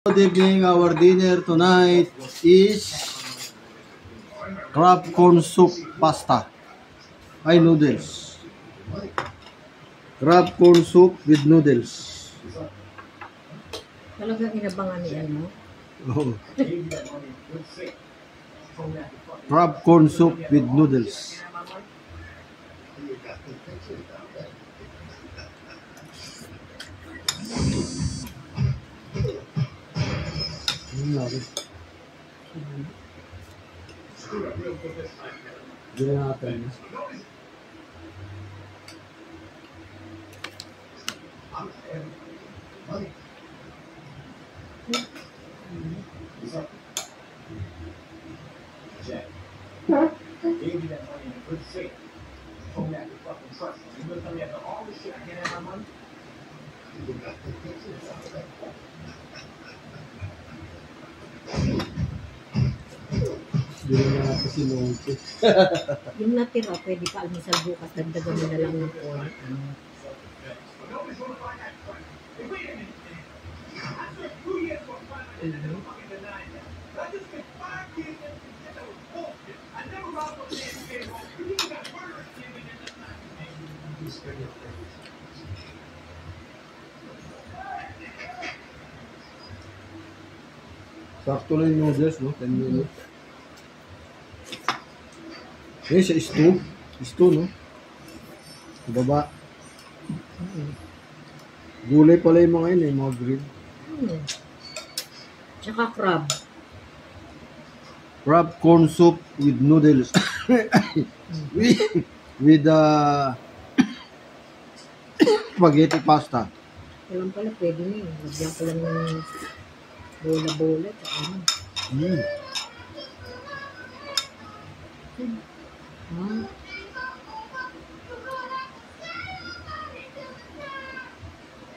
Good evening. Our dinner tonight is crab corn soup pasta. Noodles. Crab corn soup with noodles. Talagang inabangan niya, no? Oh. Crab corn soup with noodles. Gila natin. Yung natira, pwede pa almusal bukas, dagdagan mo na lang ng oil. Sakto lang yung noodles, no? 10 minutes. Yung sa stew. Stew, no? Sa baba. Gulay pala yung mga yun, eh, mga green. Tsaka crab. Crab corn soup with noodles. with spaghetti pasta. Alam pala, pwede na yun. Lagyan ko lang ng bola-bola.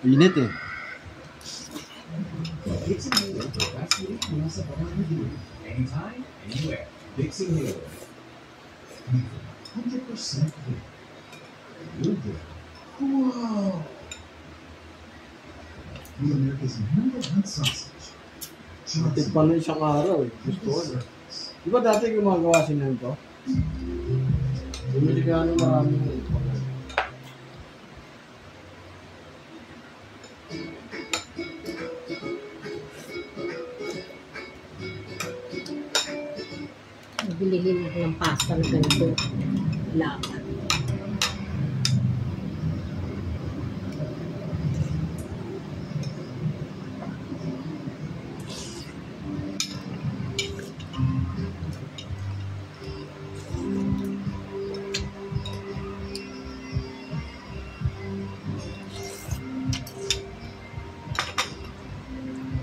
Init eh. Anytime, anywhere. Dixie Hill. 100% good. Wow. The America's #1 sausage. Matig pala isang araw eh. Gusto ko na. Di ba dati gumagawa sila nito? Bumili ka ng maraming ito. Bilihin ako ng pasta na ganito. Lakan.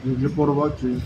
Thank you for watching.